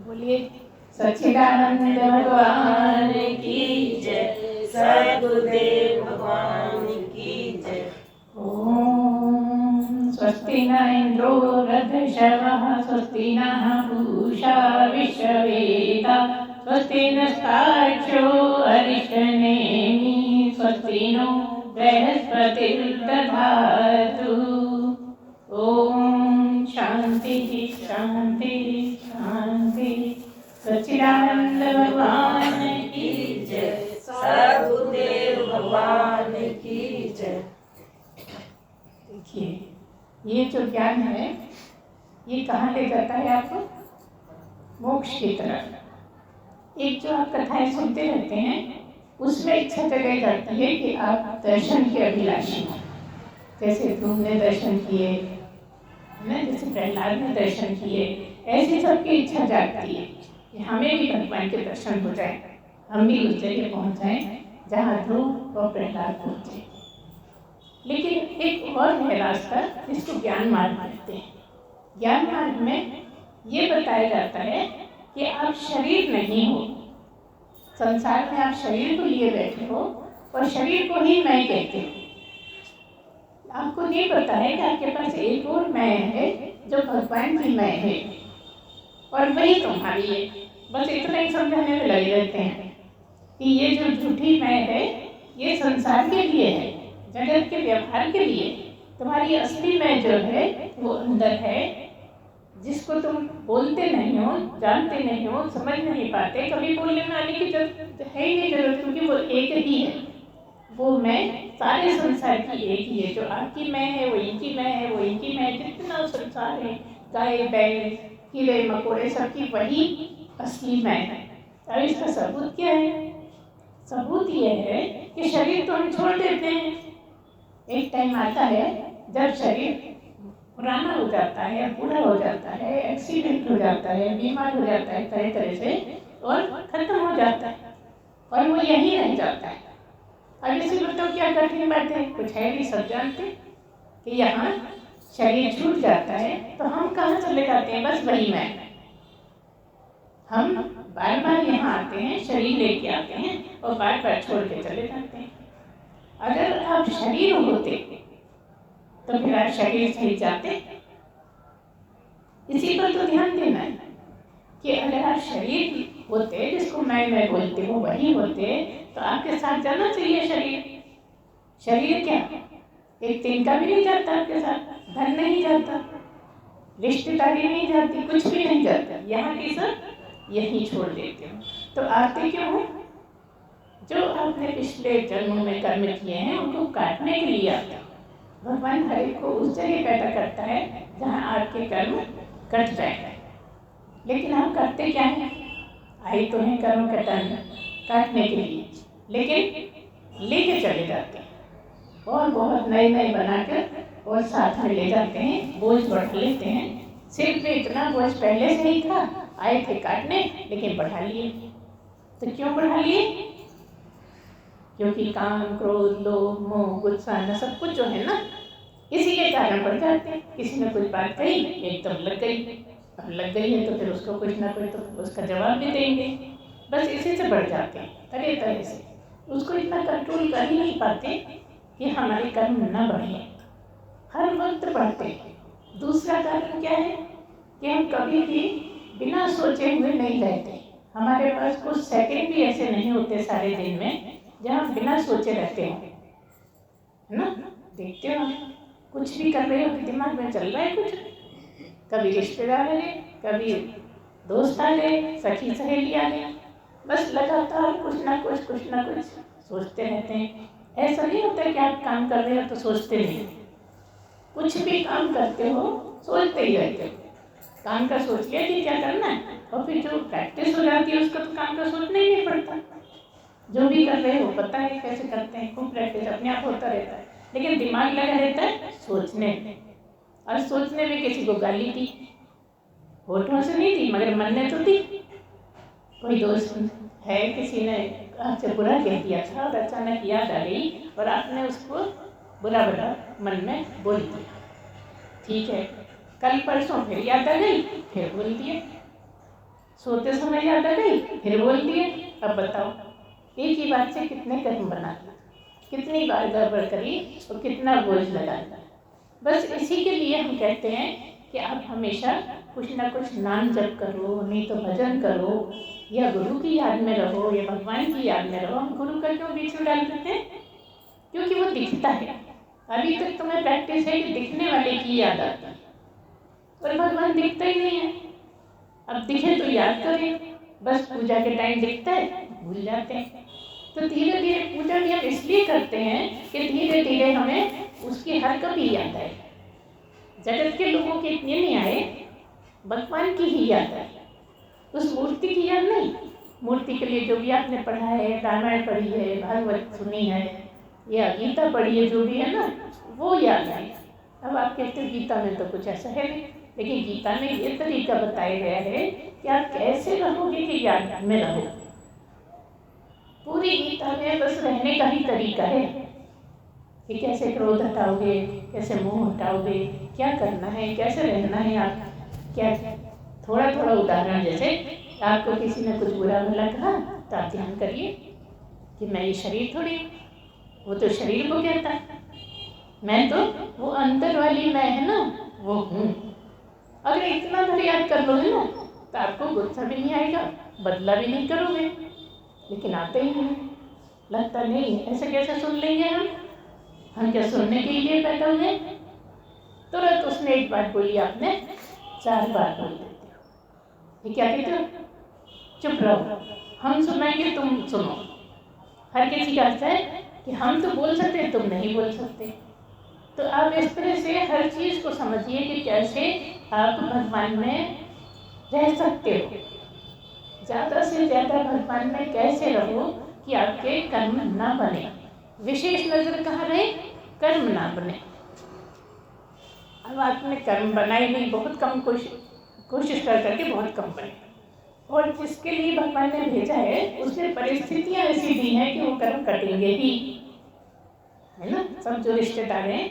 बोलिए सच्चिदानंद भगवान की जय, सद्गुरुदेव भगवान की जय। ओम स्वस्ति न इंद्रो वृद्धश्रवः, स्वस्ति नः पूषा विश्ववेदाः, स्वस्ति नस्तार्क्ष्यो अरिष्टनेमिः, स्वस्ति नो बृहस्पतिर्दधातु। ओम शांति शांति शांति। सच्चिदानंद भगवान की जय, सद्गुरुदेव भगवान की जय। देखिए ये जो ज्ञान है ये कहाँ ले जाता है आपको? मोक्ष की तरफ। एक जो आप कथाएं सुनते रहते हैं उसमें इच्छा जगाई जाती है कि आप दर्शन के अभिलाषी हो। जैसे तुमने दर्शन किए ना, जैसे प्रहलाद ने दर्शन किए, ऐसी सबकी इच्छा जागती है कि हमें भी भगवान के दर्शन हो जाए, हम भी उस जगह पहुँच जाएं जहाँ ध्रुव और प्रहलाद पहुँचे। लेकिन एक और है रास्ता जिसको ज्ञान मार्ग कहते हैं। ज्ञान मार्ग में ये बताया जाता है कि आप शरीर नहीं हो, संसार में आप शरीर को लिए बैठे हो और शरीर को ही मैं कहते हो। आपको ये पता है कि आपके पास एक और मैं है जो भगवान की मैं है और वही तुम्हारी है। बस इतना ही समझाने में लगे रहते हैं कि ये जो झूठी मैं है ये संसार के लिए है, जगत के व्यवहार के लिए। तुम्हारी असली मैं जो है वो अंदर है, जिसको तुम बोलते नहीं हो, जानते नहीं हो, समझ नहीं पाते। कभी बोलने में आने की जरूरत है ही नहीं, जरूरत, क्योंकि वो एक ही है। वो मैं सारे संसार की एक ही है। जो आपकी मैं है वो इनकी मैं है, वो इनकी मैं है। जितना संसार है, गाय बैल कीड़े मकोड़े सबकी वही असली मैं है। अब इसका सबूत क्या है? सबूत ये है कि शरीर तो हम छोड़ देते हैं। एक टाइम आता है जब शरीर पुराना हो जाता है, बूढ़ा हो जाता है, एक्सीडेंट हो जाता है, बीमार हो जाता है तरह तरह से और खत्म हो जाता है और वो यही रह जाता है। अब इसी बताओ क्या कठिन बात है? कुछ है नहीं, सब जानते कि यहाँ शरीर छूट जाता है तो हम कहाँ चले जाते हैं? बस वही मैं। हम बार बार यहाँ आते हैं, शरीर लेके आते हैं और बार बार छोड़ के चले जाते हैं। अगर आप शरीर होते तो फिर आप शरीर से ही जाते। इसी पर तो ध्यान देना है कि अगर आप शरीर होते, जिसको मैं बोलते हो, वही होते तो आपके साथ जाना चाहिए शरीर। शरीर क्या? एक तिनका भी नहीं जाता आपके साथ, धन नहीं जाता, रिश्तेदारी नहीं जाती, कुछ भी नहीं जाता। यहाँ की सब यही छोड़ देते हो। तो आते क्यों हो? जो आपने पिछले जन्मों में कर्म किए हैं उनको काटने के लिए आता। भगवान हर एक को उस जगह पैदा करता है जहाँ आपके कर्म कट जाए। लेकिन हम करते क्या हैं? आई तो हैं कर्म काटने के लिए, लेकिन लेके चले जाते हैं और बहुत नए नए बनाकर और साथ में ले जाते हैं, बोझ बढ़ा लेते हैं। सिर पे इतना बोझ पहले से ही था, आए थे काटने लेकिन बढ़ा लिए। तो क्यों बढ़ा लिए? क्योंकि काम क्रोध लोभ मोह गुस्सा न सब कुछ जो है ना, इसी के कारण बढ़ जाते हैं। किसी ने कुछ बात कही एकदम लग गई, अब लग गई है तो फिर उसको कुछ ना कुछ तो उसका जवाब भी देंगे। बस इसी से बढ़ जाते हैं तरह तरह से। उसको इतना कंट्रोल कर ही नहीं पाते कि हमारे कर्म न बढ़े, हर वक्त बढ़ते हैं। दूसरा कारण क्या है कि हम कभी भी बिना सोचे हुए नहीं रहते। हमारे पास कुछ सेकंड भी ऐसे नहीं होते सारे दिन में जहाँ बिना सोचे रहते हो, है ना? देखते हो कुछ भी कर रहे हो, दिमाग में चल रहा है कुछ। कभी रिश्तेदार आ गए, कभी दोस्त आ गए, सखी सहेली आ गई, बस लगातार कुछ ना कुछ सोचते रहते हैं। ऐसा नहीं होता कि आप काम कर रहे हो तो सोचते नहीं। कुछ भी काम करते हो सोचते ही रहते हो। काम का सोच लिया कि क्या करना है और फिर जो प्रैक्टिस हो जाती है उसका तो काम का सोचना ही नहीं पड़ता। जो भी कर रहे हो पता है कैसे करते हैं, खूब प्रैक्टिस अपने आप होता रहता है। लेकिन दिमाग लगा रहता है सोचने में, और सोचने में किसी को गाली दी, होठों से नहीं दी मगर मन ने तो दी। कोई दोस्त है, किसी ने आपसे बुरा कह दिया था और अचानक याद आ गई और आपने उसको बुरा मन में बोल दिया। ठीक है, कल परसों फिर याद आ गई, फिर बोल दिया। सोते समय याद आ गई, फिर बोल दिए। अब बताओ, एक ही बात से कितने कर्म बना दिए, कितनी बार गड़बड़ करी और कितना बोझ लगा दिया। बस इसी के लिए हम कहते हैं कि आप हमेशा कुछ ना कुछ नाम जप करो, नहीं तो भजन करो, या गुरु की याद में रहो, या भगवान की याद में रहो। हम गुरु का क्यों बीच में डाल देते हैं? क्योंकि वो दिखता है। अभी तक तुम्हें प्रैक्टिस है कि दिखने वाले की याद आती है, पर भगवान दिखता ही नहीं है। अब दिखे तो याद करें, बस पूजा के टाइम दिखता है, भूल जाते हैं। तो धीरे धीरे पूजा भी हम इसलिए करते हैं कि धीरे धीरे हमें उसकी हर कभी याद आए। जगत के लोगों की इतनी नहीं आए, भगवान की ही याद आए, उस मूर्ति की याद नहीं। मूर्ति के लिए जो भी आपने पढ़ा है, रामायण पढ़ी है, भागवत सुनी है, या गीता पढ़ी है, जो भी है ना, वो याद आए। अब आप कहते हो गीता में तो कुछ ऐसा है नहीं, लेकिन गीता में ये तरीका बताया गया है कि आप कैसे रहोगे कि याद में रहो। पूरी गीता में बस रहने का ही तरीका है कि कैसे क्रोध हटाओगे, कैसे मोह हटाओगे, क्या करना है, कैसे रहना है। आप क्या थोड़ा थोड़ा उदाहरण, जैसे आपको किसी ने कुछ बुरा भला कहा तो आप ध्यान करिए कि मैं ये शरीर थोड़ी, वो तो शरीर को कहता है, मैं तो वो अंदर वाली मैं है ना, वो हूँ। अगर इतना भर याद कर लोगे ना तो आपको गुस्सा भी नहीं आएगा, बदला भी नहीं करोगे। लेकिन आते ही नहीं, लगता नहीं, ऐसे कैसे सुन लेंगे हम क्या सुनने के लिए पैदा हुए? तुरंत उसने एक बात बोली, आपने 4 बार बोल देते हो। ये क्या कहते हो? चुप रहो, हम सुनाएंगे, तुम सुनो। हर किसी का अर्थ है कि हम तो बोल सकते, तुम नहीं बोल सकते। तो आप इस तरह से हर चीज़ को समझिए कि कैसे आप भगवान में रह सकते हो। ज़्यादा से ज़्यादा भगवान में कैसे रहो कि आपके कर्म ना बने। विशेष नजर कहाँ रहे? कर्म ना बने। अब आपने कर्म बनाए नहीं, बहुत कम कोशिश कर करके बहुत कम बने, और जिसके लिए भगवान ने भेजा है उसने परिस्थितियाँ ऐसी दी हैं कि वो कर्म कटेंगे ही, है ना। सब जो रिश्तेदार हैं,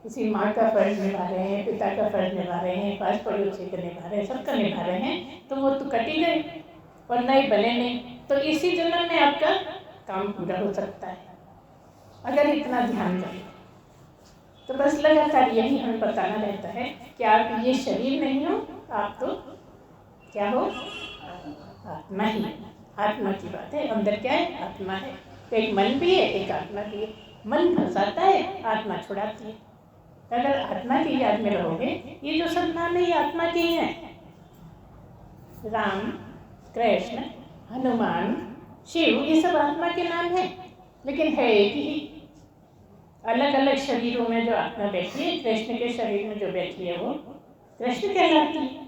किसी माँ का फर्ज निभा रहे हैं, पिता का फर्ज निभा रहे हैं, पास पड़ोसी का निभा रहे हैं, सबका निभा रहे हैं, तो वो तो कट ही गए और नहीं बने नहीं। तो इसी जन्म में आपका काम पूरा हो सकता है अगर इतना ध्यान करें। तो बस लगातार यही हमें बताना रहता है कि आप ये शरीर नहीं हो, आप तो क्या हो? आत्मा ही। आत्मा की बात है, अंदर क्या है? आत्मा है। तो एक मन भी है, एक आत्मा भी है। मन फंसाता है, आत्मा छुड़ाती है। अगर आत्मा की याद में रहोगे, ये जो सब नाम है ये आत्मा के ही हैं। राम, कृष्ण, हनुमान, शिव, ये सब आत्मा के नाम हैं, लेकिन है एक ही। अलग अलग शरीरों में जो आत्मा बैठी है, कृष्ण के शरीर में जो बैठी है वो कृष्ण कहलाती है।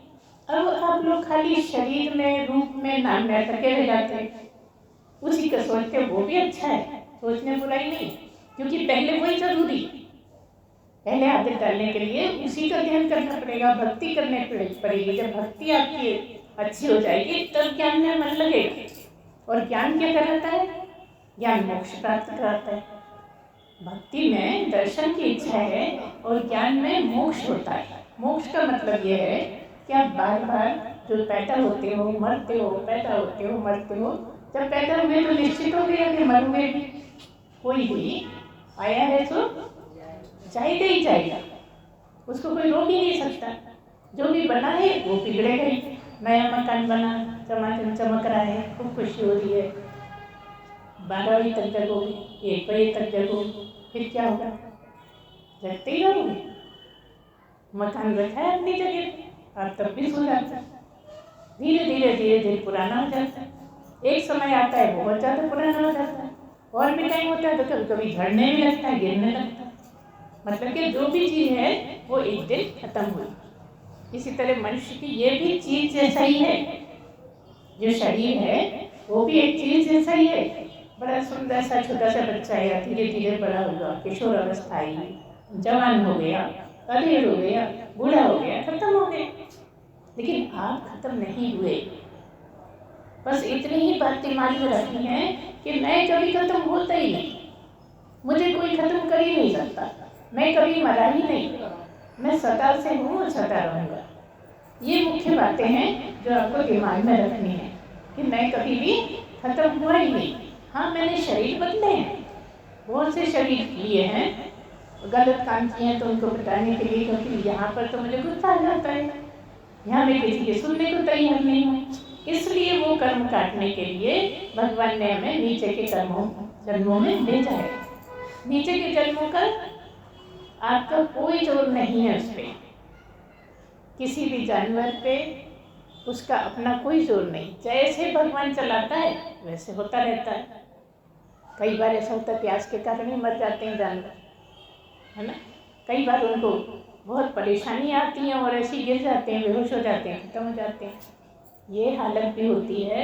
अब आप लोग खाली शरीर में, रूप में, नाम में अटके रह जाते हैं, उसी का सोचते हो, वो भी अच्छा है, सोचने बुराई नहीं, क्योंकि पहले वही जरूरी। पहले आदत डालने के लिए उसी का ध्यान करना पड़ेगा, भक्ति करने पड़ेगी। जब भक्ति आपकी अच्छी हो जाएगी तब ज्ञान में मन लगेगा। और ज्ञान क्या कराता है? ज्ञान मोक्ष प्राप्त कराता है। भक्ति में दर्शन की इच्छा है और ज्ञान में मोक्ष होता है। मोक्ष का मतलब ये है कि आप बार बार जो पैदा होते हो, मरते हो, पैदा होते हो, मरते हो। जब पैदा हुए तो निश्चित हो गया कि मरूंगे भी, कोई भी आया है तो जाएगा ही जाएगा, उसको कोई रोक ही नहीं सकता। जो भी बना है वो बिगड़ेगा ही। नया मकान बना, चमाचम चमक रहा है, खूब खुशी हो रही है, 12 बजे तक जगोगे, 1 बजे तक जगोगे, फिर क्या होगा? जगते ही रहोगे। मकान रखा है अपनी जगह, आप तब भी सो जाते हैं। धीरे धीरे धीरे धीरे पुराना हो जाता है। एक समय आता है बहुत ज़्यादा पुराना हो जाता है, और भी टाइम होता है तो कभी कभी झड़ने भी लगता है, गिरने लगता है। मतलब कि जो भी चीज़ है वो एक दिन खत्म हुई। इसी तरह मनुष्य की ये भी चीज़ जैसा ही है, जो शरीर है वो भी एक चीज़ जैसा ही है। बड़ा सुंदर सा छोटा सा बच्चा आया, धीरे धीरे बड़ा हुआ, किशोर अवस्था आई, जवान हो गया, अधेड़ हो गया, बूढ़ा हो गया, खत्म हो गया। लेकिन आप खत्म नहीं हुए। बस इतनी ही बात दिमाग में रखनी है कि मैं कभी खत्म होता ही नहीं, मुझे कोई खत्म कर ही नहीं सकता, मैं कभी मरा ही नहीं, मैं सदा से हूँ और सदा रहूँगा। ये मुख्य बातें हैं जो आपको दिमाग में रखनी है कि मैं कभी भी खत्म हुआ ही नहीं। हाँ, मैंने शरीर बदले हैं, बहुत से शरीर लिए हैं, गलत काम किए हैं तो उनको बताने के लिए, क्योंकि यहाँ पर तो मुझे गुस्सा आ जाता है, यहाँ मैं किसी के सुनने को तैयार नहीं हूँ। इसलिए वो कर्म काटने के लिए भगवान ने हमें नीचे के जन्मों में भेजा है। नीचे के जन्मों का आपका कोई जोर नहीं है उस पर, किसी भी जानवर पे उसका अपना कोई जोर नहीं। जैसे भगवान चलाता है वैसे होता रहता है। कई बार ऐसा होता है प्यास के कारण ही मर जाते हैं जानवर, है ना। कई बार उनको बहुत परेशानी आती है और ऐसे गिर जाते हैं, बेहोश हो जाते हैं, खत्म हो जाते हैं। ये हालत भी होती है।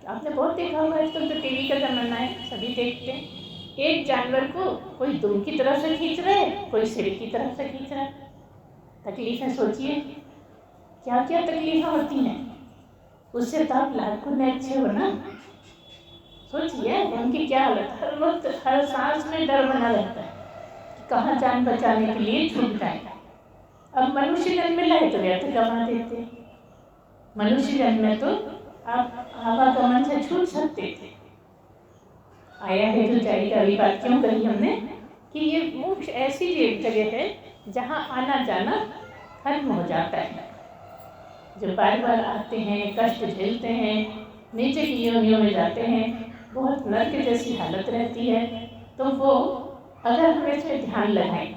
आपने बहुत देखा होगा, आजकल तो टीवी का ज़माना है, सभी देखते हैं। एक जानवर को कोई दुम की तरफ से खींच रहा है, कोई सिर की तरफ से खींच रहा है। तकलीफें सोचिए क्या क्या तकलीफें होती हैं। उससे तो आप लाख गुने अच्छे हो ना। सोचिए उनकी क्या हालत, हर वक्त हर सांस में डर बना रहता है कि कहाँ जान बचाने के लिए छूट जाए। अब मनुष्य जन्म मिला है तो व्यर्थ गवा देते हैं। मनुष्य जन्म में तो आप आवागमन से छूट सकते थे। आया है तो जाएगा। अभी बात क्यों कही हमने कि ये मोक्ष ऐसी एक जगह है जहाँ आना जाना खत्म हो जाता है। जो बार बार आते हैं, कष्ट झेलते हैं, नीचे की योनियों में जाते हैं, बहुत नर्क जैसी हालत रहती है। तो वो अगर हम इस पर ध्यान लगाएं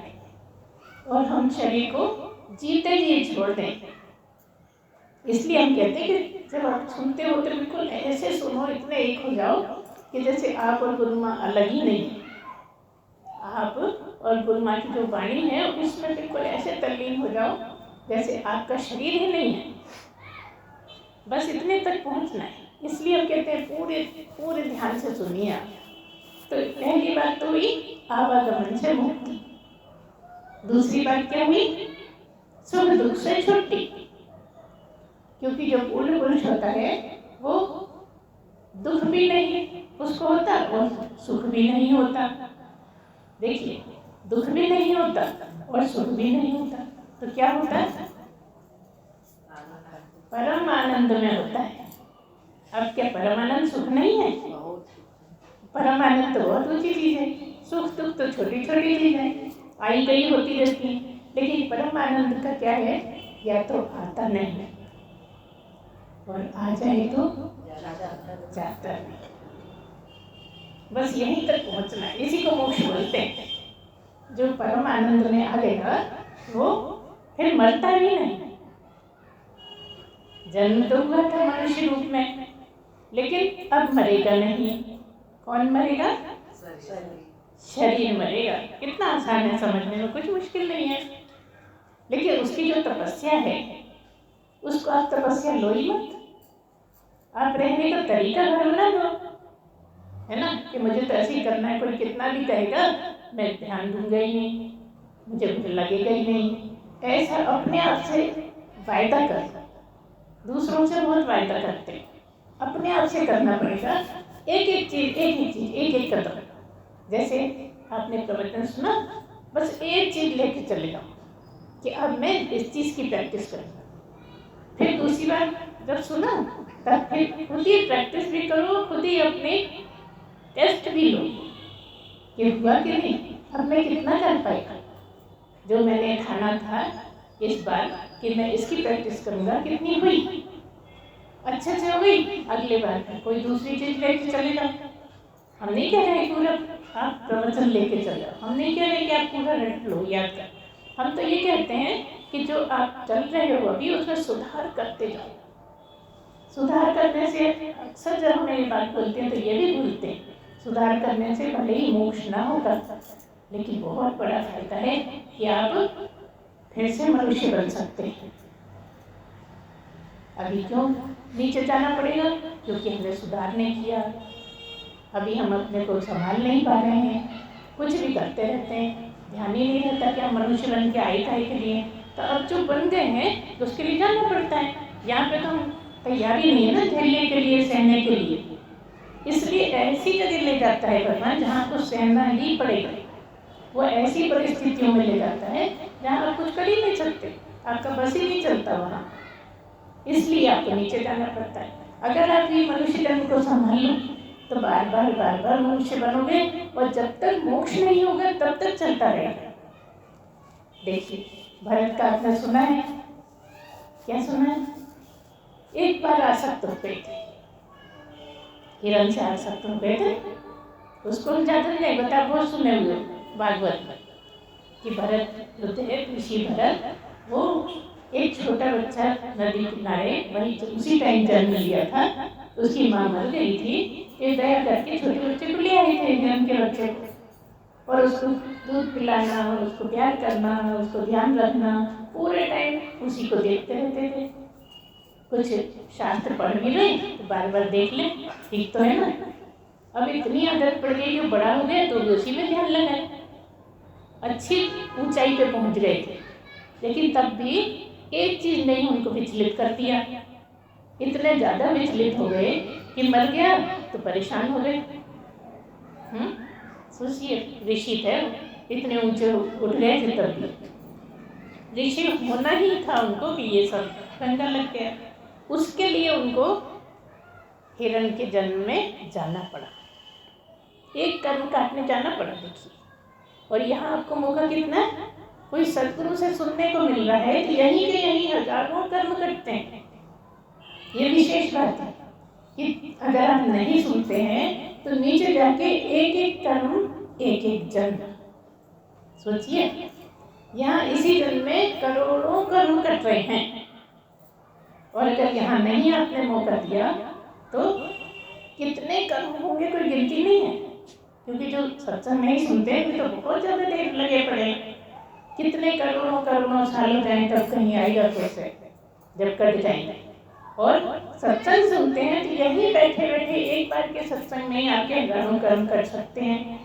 और हम शरीर को जीते जी छोड़ दें, इसलिए हम कहते हैं कि जब आप सुनते हो तो बिल्कुल ऐसे सुनो, इतने एक हो जाओ कि जैसे आप और गुरु माँ अलग ही नहीं है। आप और गुरु माँ की जो वाणी है उसमें बिल्कुल ऐसे तल्लीन हो जाओ जैसे आपका शरीर ही नहीं है। बस इतने तक पहुँचना है। इसलिए हम कहते हैं पूरे ध्यान से सुनिए आप। तो पहली बात तो हुई आवागमन से मुक्ति। दूसरी बात क्या हुई? सुख दुख से छुट्टी। क्योंकि जो पूर्ण पुरुष होता है वो दुख भी नहीं उसको होता और सुख भी नहीं होता। देखिए, दुख भी नहीं होता और सुख भी नहीं होता तो क्या होता है? परम आनंद में होता है। अब क्या परमानंद सुख नहीं है? परमानंद तो बहुत ऊंची चीज है। सुख दुख तो छोटी छोटी चीज है, आई गई होती रहती है। लेकिन परमानंद का क्या है? या तो आता नहीं और आ जाए तो जाता नहीं। बस यहीं तक पहुंचना है। इसी को मोक्ष बोलते हैं। जो परम आनंद में आ गया वो फिर मरता भी नहीं। जन्म तो हुआ था मनुष्य रूप में, लेकिन अब मरेगा नहीं। कौन मरेगा? शरीर मरेगा। कितना आसान है, समझने में कुछ मुश्किल नहीं है। लेकिन उसकी जो तपस्या है उसको आप तपस्या लो ही मत। आप रहने का तरीका घर बना लो, है ना, कि मुझे तो ऐसे ही करना है। कोई कितना भी कहेगा मैं ध्यान दूंगा ही नहीं, मुझे लगेगा ही नहीं। ऐसा अपने आप से वायदा कर। दूसरों से बहुत वायदा करते हैं, अपने आप से करना पड़ेगा। एक एक चीज एक एक कदम। जैसे आपने प्रवचन सुना, बस एक चीज लेके चले जाओ कि अब मैं इस चीज की प्रैक्टिस करूँगा। फिर दूसरी बार जब सुना तब फिर खुद ही प्रैक्टिस भी करो, खुद ही अपने टेस्ट भी लो कि हुआ कि नहीं, अब मैं कितना कर पाएगा। जो मैंने ठाना था इस बार कि मैं इसकी प्रैक्टिस करूँगा, कितनी हुई? अच्छे से हो गई। अगले बार कोई दूसरी चीज लेके चले जाओ। हम नहीं कह रहे पूरा आप प्रवचन लेके चले जाओ, हम नहीं कह रहे कि आप पूरा रट लो, याद कर। हम तो ये कहते हैं कि जो आप चल रहे हो अभी उसमें सुधार करते जाओ। सुधार करने से अक्सर जब हम ये बात बोलते हैं तो ये भी भूलते हैं, सुधार करने से भले ही मोक्ष ना होगा, लेकिन बहुत बड़ा फायदा है कि आप फिर से मनुष्य बन सकते हैं। अभी क्यों नीचे जाना पड़ेगा? क्योंकि हमने सुधार नहीं किया। अभी हम अपने को संभाल नहीं पा रहे हैं, कुछ भी करते रहते हैं, ध्यान ही नहीं रहता कि हम मनुष्य बन के आए थे के लिए। तो अब जो बन गए हैं तो उसके लिए जाना पड़ता है। यहाँ पे तो हम तैयारी नहीं है ना झेलने के लिए, सहने के लिए। इसलिए ऐसी जगह ले जाता है भगवान जहाँ आपको सहना ही पड़ेगा। वो ऐसी परिस्थितियों में ले जाता है जहाँ आप कुछ कर ही नहीं सकते, आपका बस ही नहीं चलता वहाँ। इसलिए आपको नीचे जाना पड़ता है। अगर आप ये मनुष्य जन्म को संभाल लो तो बार बार मनुष्य बनोगे और जब तक मोक्ष नहीं होगा तब तक चलता रहेगा। देखिए भरत का आपने सुना है, क्या सुना है? एक बार आसक्त हो गए थे, हिरण से आसक्त हो गए थे। उसको ज्यादा नहीं बता, बहुत सुने हुए भागवत में कि भरत जो थे ऋषि भरत, वो एक छोटा बच्चा नदी किनारे वही उसी टाइम जन्म लिया था, उसकी माँ मर गई थी। ये दया करके छोटे बच्चे को ले आए थे, हिरण के बच्चे को, और उसको दूध पिलाना, उसको प्यार करना, उसको ध्यान रखना, पूरे टाइम उसी को देखते रहते थे। कुछ शास्त्र पढ़ भी रहे तो बार बार देख ले, ठीक तो है ना। अब इतनी आदत पड़ गई जो बड़ा हो गया तो उसी में ध्यान लगाए, अच्छी ऊंचाई पे पहुंच गए थे, लेकिन तब भी एक चीज नहीं उनको विचलित कर दिया। इतने ज्यादा विचलित हो गए कि मर गया तो परेशान हो गए। सोचिए ऋषि थे, इतने ऊंचे उठ गए थे, तब भी ऋषि होना ही था उनको कि ये सब पंगा लग गया। उसके लिए उनको हिरण के जन्म में जाना पड़ा, एक कर्म काटने जाना पड़ा। देखिए, और यहाँ आपको मौका कितना है, कोई सदगुरु से सुनने को मिल रहा है कि यहीं के यहीं हजारों कर्म करते हैं। ये विशेष बात है कि अगर आप नहीं सुनते हैं तो नीचे जाके एक एक कर्म, एक एक जन्म। सोचिए यहाँ इसी जन्म में करोड़ों कर्म कट रहे हैं, और अगर यहाँ नहीं आपने मौका दिया तो कितने कर्म होंगे कोई गिनती नहीं है। क्योंकि जो सत्संग नहीं सुनते तो बहुत ज्यादा देर लगे पड़े, कितने करोड़ों सालों जाए तब कहीं आएगा फिर से, जब कट जाएंगे। और सत्संग सुनते हैं तो यहीं बैठे बैठे एक बार के सत्संग में आके हजारों कर्म कर सकते हैं।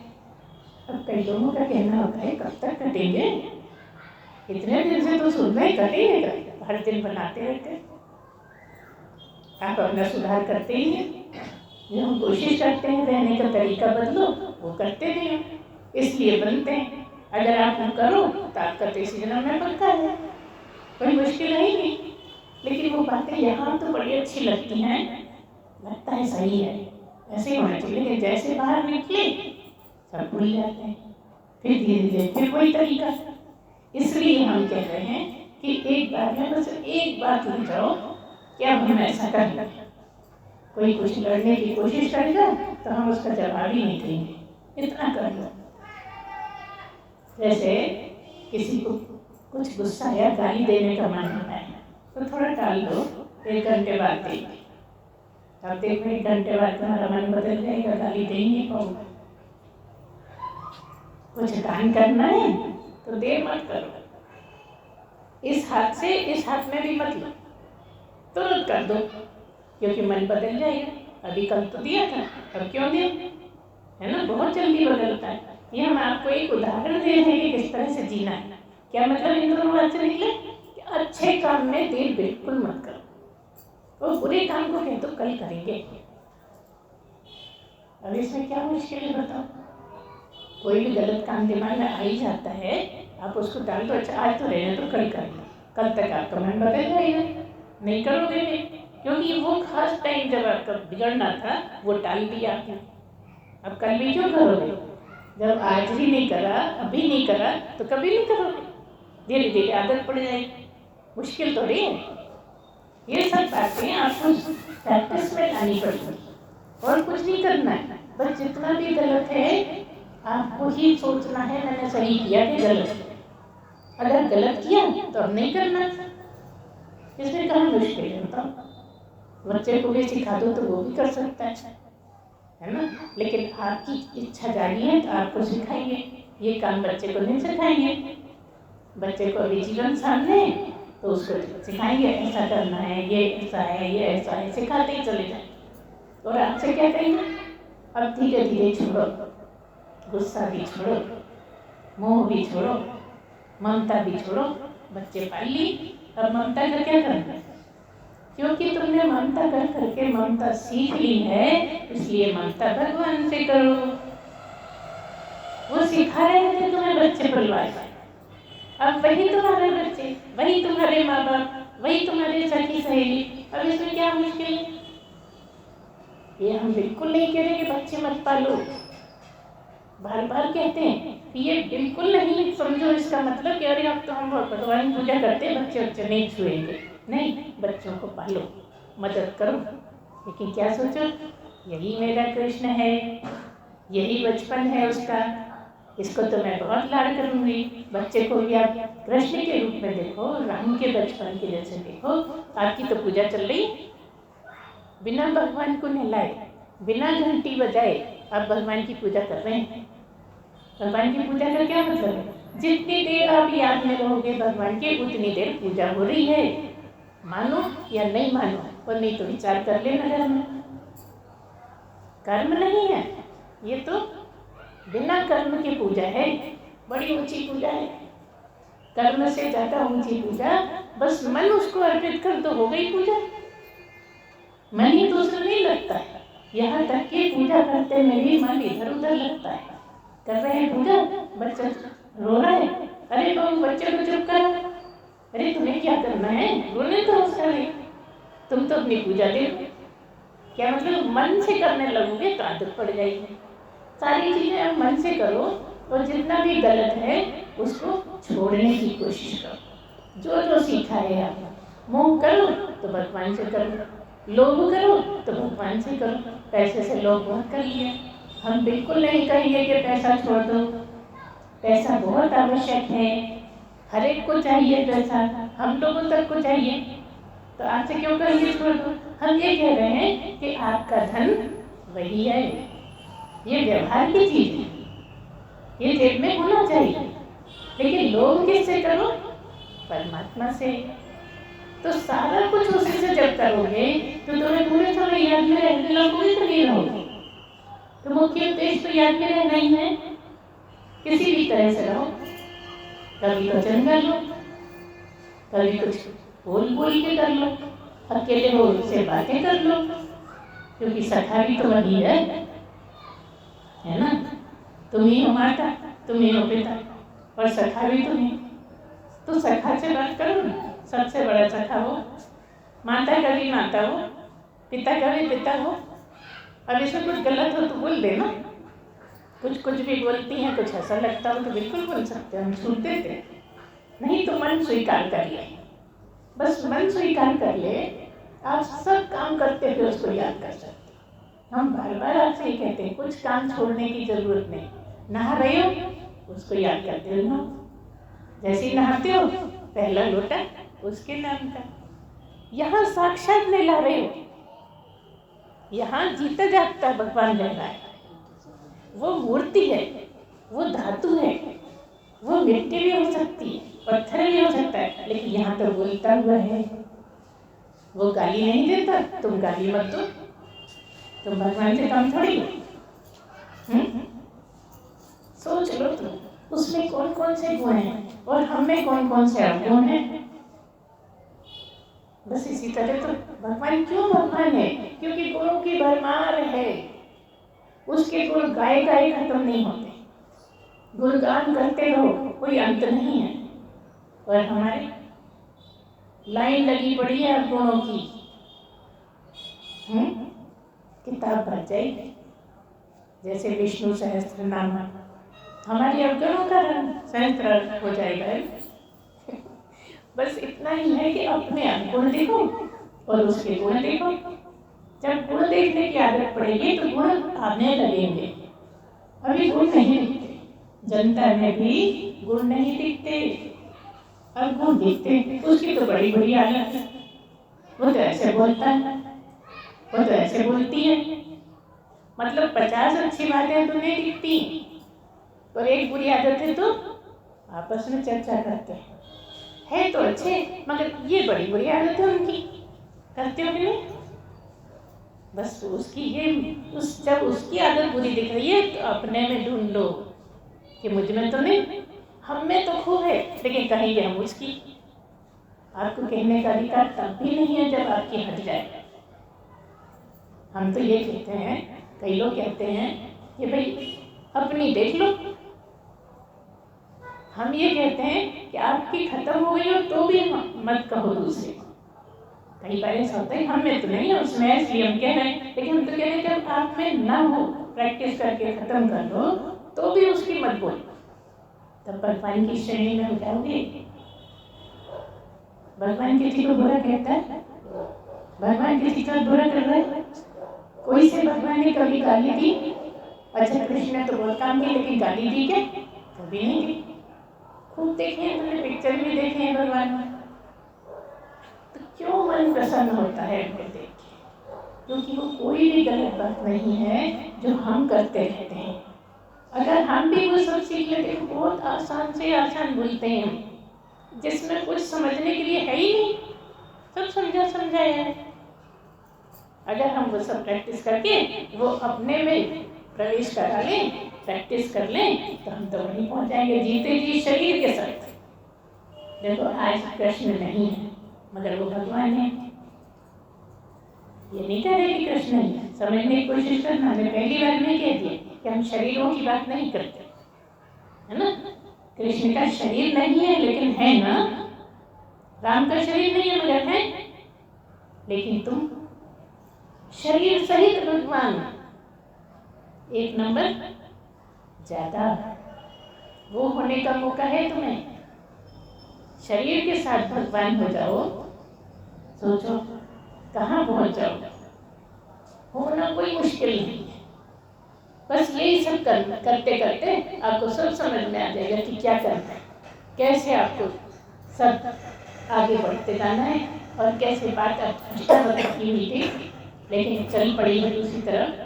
अब कई लोगों का कहना होता है कब तक कटेंगे, इतने दिन से तो सुनना ही, कटेंगे, हर दिन बनाते रहते। आप अपना सुधार करते ही हैं, जो हम कोशिश करते हैं रहने का तरीका बदलो, वो करते नहीं हो, इसलिए बनते हैं। अगर आप वो करो तो आपका तो इसी जन्म में पक्का है, कोई मुश्किल है ही नहीं। लेकिन वो बातें यहाँ तो बड़ी अच्छी लगती हैं, लगता है सही है, ऐसे ही होना चाहिए, लेकिन जैसे बाहर निकले सब भूल जाते हैं, फिर धीरे धीरे फिर वही तरीका। इसलिए हम कह रहे हैं कि एक बार में बस एक बात लिख जाओ कि अब हम ऐसा कर लें। कोई कुछ लड़ने की कोशिश करेगा तो हम उसका जवाब ही नहीं देंगे, इतना कर लो। जैसे किसी को कुछ गुस्सा या गाली देने का मन होता है तो थोड़ा टाल दो, 1 घंटे बाद देंगे। अब देखो 1 घंटे बाद तुम्हारा मन बदल जाएगा, गाली दे नहीं पाओगे। कुछ दान करना है तो देर मत करो, इस हाथ से इस हाथ में भी मत लो, तुरंत कर दो, क्योंकि मन बदल जाएगा। अभी कल तो दिया था, अब क्यों दिया, है ना, बहुत जल्दी बदलता है। ये हम आपको एक उदाहरण दे रहे हैं कि किस तरह से जीना है। क्या मतलब इन दोनों बात से निकले कि अच्छे काम में देर बिल्कुल मत करो, और बुरे काम को कह दो कल करेंगे। अब इसमें क्या मुश्किल है बताओ। कोई भी गलत काम दिमाग में आ ही जाता है, आप उसको डाल दो, अच्छा आज तो रहने तो कल करेंगे, कल तक आपका मन बदल जाएगा, नहीं करोगे नहीं, क्योंकि वो खास टाइम जब आपका बिगड़ना था वो टाल दिया आपने। अब कल भी क्यों करोगे, जब आज ही नहीं करा, अभी नहीं करा तो कभी नहीं करोगे, धीरे धीरे आदत पड़ जाएगी। मुश्किल तो नहीं है। ये सब बातें आपको प्रैक्टिस में लानी पड़ेगी, और कुछ नहीं करना है, बस जितना भी गलत है आपको ही सोचना है मैंने सही किया कि गलत किया। अगर गलत किया तो अब नहीं करना, इसमें कहाँ मुश्किल है बताओ। बच्चे को भी सिखा दो तो वो भी कर सकता है ना, लेकिन आपकी इच्छा जागी है तो आपको सिखाएंगे, ये काम बच्चे को नहीं सिखाएंगे। बच्चे को अभी जीवन सामने तो उसको सिखाएंगे ऐसा करना है, ये ऐसा है, ये ऐसा है, सिखाते ही चले जाए। और आपसे क्या कहेंगे, अब धीरे धीरे छोड़ो, गुस्सा भी छोड़ो, मोह भी छोड़ो, ममता भी छोड़ो। बच्चे पाल ली, अब ममता का क्या करना है, क्योंकि तुमने ममता कर करके ममता सीख ली है, इसलिए ममता भगवान से करो। वो सिखा रहे थे तुम्हें बच्चे पलवाए, अब वही तुम्हारे बच्चे, वही तुम्हारे माँ बाप वही तुम्हारी सखी सहेली। अब इसमें क्या मुश्किल है? ये हम बिल्कुल नहीं कह रहे कि बच्चे मत पालो, बार बार कहते हैं कि ये बिल्कुल नहीं समझो इसका मतलब कि अरे अब तो हम भगवान पूजा करते हैं, बच्चे नहीं छुएंगे। नहीं, बच्चों को पालो, मदद करो, लेकिन क्या सोचो, यही मेरा कृष्ण है, यही बचपन है उसका, इसको तो मैं बहुत लाड करूंगी। बच्चे को भी आप कृष्ण के रूप में देखो, राम के बचपन के जैसे देखो। आपकी तो पूजा चल रही, बिना भगवान को नहलाए, बिना घंटी बजाए आप भगवान की पूजा कर रहे हैं। भगवान की पूजा का क्या मतलब है? जितनी देर आप याद में रहोगे भगवान के, उतनी देर पूजा हो रही है। मानो या नहीं मानो, और नहीं तो विचार कर लेना घर में। कर्म नहीं है ये, तो बिना कर्म की पूजा है, बड़ी ऊंची पूजा है। कर्म से ज्यादा ऊंची पूजा, बस मन उसको अर्पित कर तो हो गई पूजा। मन ही दूसरा नहीं लगता है, यहाँ तक कि पूजा करते में भी मन इधर उधर लगता है। कर रहे हैं पूजा, बच्चा रो रहा है, अरे तुम बच्चे को चुप करो, अरे तुम्हें क्या करना है, रोने तो उसका नहीं, तुम तो अपनी पूजा देखो। क्या मतलब? मन से करने लगोगे तो आदत पड़ जाएगी। सारी चीजें आप मन से करो, और जितना भी गलत है उसको छोड़ने की कोशिश करो। जो जो सीखा है आप, मोह करो तो भगवान से करो, लोभ करो तो भगवान से करो। पैसे से लोभ बहुत कर लिया, हम बिल्कुल नहीं कहेंगे कि पैसा छोड़ दो, पैसा बहुत आवश्यक है, हर एक को चाहिए पैसा, हम लोगों तक को चाहिए, तो आपसे क्यों कहेंगे छोड़ दो? हम ये कह रहे हैं कि आपका धन वही है, ये व्यवहार की चीज है, ये जेब में होना चाहिए, लेकिन लोभ किससे करो? परमात्मा से। तो सारा कुछ उसी से जब करोगे तो तुम्हें पूरे समय याद में रहने लगोगे तो नहीं रहोगे। तो मुख्य उद्देश्य तो याद में रहना ही है, किसी भी तरह से रहो। कभी भजन कर लो, कभी कुछ बोल बोल के कर लो, अकेले हो उससे बातें कर लो, क्योंकि सखा भी तो वही है ना? तुम ही हो माता, तुम ही हो पिता, और सखा भी तुम ही। तो सखा से बात करो ना, सबसे बड़ा सखा हो। माता का भी माता हो, पिता का भी पिता हो। अब इसमें कुछ गलत हो तो बोल देना, कुछ भी बोलती हैं, कुछ ऐसा लगता हो तो बिल्कुल बोल सकते हैं, हम छूट देते। नहीं तो मन स्वीकार कर ले, बस मन स्वीकार कर ले, आप सब काम करते हुए उसको याद कर सकते। हम बार बार आपसे ये कहते हैं, कुछ काम छोड़ने की जरूरत नहीं। नहा रहे हो उसको याद करते हो, जैसे नहाते हो पहला लोटा उसके नाम का। यहाँ साक्षात नहला रहे हो, यहाँ जीता जागता भगवान रह रहा है। वो मूर्ति है, वो धातु है, वो मिट्टी भी हो सकती है, पत्थर भी हो सकता है, लेकिन यहाँ तो बोलता हुआ है। वो गाली नहीं देता, तुम गाली मत दो, तुम भगवान से कम थोड़ी हो। सोच लो तुम, उसमें कौन कौन से गुण हैं और हम में कौन कौन से अवगुण हैं। बस इसी तरह तो भगवान क्यों भगवान है? क्योंकि गुणों की भरमार है, उसके गुण गाए गाए खत्म नहीं होते, गुणगान करते रहो, कोई अंत नहीं है। और हमारे लाइन लगी पड़ी है अब गुणों की, किताब भर जाएगी, जैसे विष्णु सहस्त्र नाम हमारी अवगुणों का सहस्त्र हो जाएगा। बस इतना ही है कि अपने गुण देखो और उसके गुण देखो। जब गुण देखने की आदत पड़ेगी तो गुण आने लगेंगे। अभी गुण नहीं दिखते, जनता में भी गुण नहीं दिखते, अब गुण दिखते। उसकी तो बड़ी बड़ी आदत है, वो तो ऐसे बोलता है, वो तो ऐसे बोलती है, मतलब 50 अच्छी बातें तो नहीं दिखती और एक बुरी आदत है तो आपस में चर्चा करते हैं, है तो अच्छे मगर ये बड़ी बुरी आदत है उनकी, करते हो कि नहीं? बस उसकी ये जब उसकी आदत बुरी दिख रही है तो अपने में ढूंढो कि मुझ में तो नहीं, हम में तो खूब है, लेकिन कहेंगे हम उसकी। आपको कहने का अधिकार तब भी नहीं है जब आपकी हट जाए। हम तो ये कहते हैं, कई लोग कहते हैं कि भाई अपनी देख लो। हम ये कहते हैं कि आपकी खत्म हो गई हो तो भी मत कहो दूसरे को, कई बार ऐसा होता है हम में तो नहीं है उसमें, इसलिए हम कह रहे हैं, लेकिन हम तो कह रहे हैं जब आप में ना हो, प्रैक्टिस करके खत्म कर दो तो भी उसकी मत बोलो, तब भगवान की श्रेणी में हो जाओगे। भगवान किसी को बुरा कहता है? भगवान किसी का बुरा कर रहा है? कोई से भगवान ने कभी गाली दी? अच्छा कृष्ण ने तो बहुत काम किया, लेकिन गाली दी क्या? कभी नहीं दी। खूब देखे हैं, मैंने पिक्चर भी देखे हैं भगवान में, तो क्यों मन प्रसन्न होता है उनको देख के? क्योंकि वो कोई भी गलत बात नहीं है जो हम करते रहते हैं। अगर हम भी वो सब सीख लेते तो बहुत आसान से आसान बोलते हैं हम, जिसमें कुछ समझने के लिए है ही नहीं, सब समझा समझाया है। अगर हम वो सब प्रैक्टिस करके वो अपने में प्रवेश करा लें, प्रैक्टिस कर लें, तो हम तो वहीं पहुंच जाएंगे जीते जी शरीर के साथ। देखो आज कृष्ण नहीं है मगर वो भगवान है। ये नहीं कह रहे कि कृष्ण नहीं है, समझने की कोशिश करना। हमने पहली बार में कह दिया कि हम शरीरों की बात नहीं करते, है ना? कृष्ण का शरीर नहीं है लेकिन है ना, राम का शरीर नहीं है मगर है। लेकिन तुम शरीर सहित भगवान, एक नंबर ज्यादा वो होने का मौका है तुम्हें। शरीर के साथ भगवान हो जाओ, सोचो कहाँ पहुंच जाओ। होना कोई मुश्किल नहीं है, बस यही सब करते करते आपको सब समझ में आ जाएगा कि क्या करना है, कैसे आपको सब आगे बढ़ते जाना है और कैसे बात अष्टावक्र की हुई थी, लेकिन चल पड़ी है दूसरी तरफ।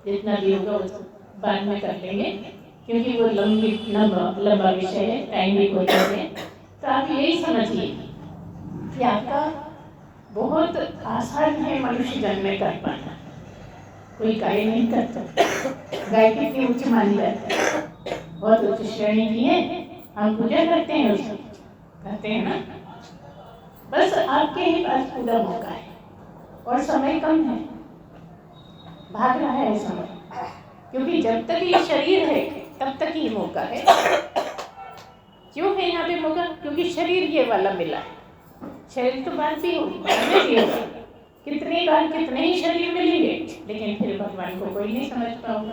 जितना भी होगा वो बाद में कर लेंगे क्योंकि वो लंबा विषय है, टाइम भी बहुत है। तो आप यही समझिए कि आपका बहुत आसान है मनुष्य जन्म में कर पाना। कोई गाय नहीं करता, गाय कितनी उच्च मानी जाती है, बहुत उच्च श्रेणी की है, हम पूजा करते हैं उसकी, कहते हैं ना। बस आपके ही पास पूरा मौका है और समय कम है, भाग रहा है समय, क्योंकि जब तक ये शरीर है तब तक ही मौका है। क्यों है यहाँ पे मौका? क्योंकि शरीर ये वाला मिला है। शरीर तो बात भी होगी, बाद में भी होगा, कितनी बार कितने ही शरीर मिलेंगे, लेकिन फिर भगवान को कोई नहीं समझ पाओगे।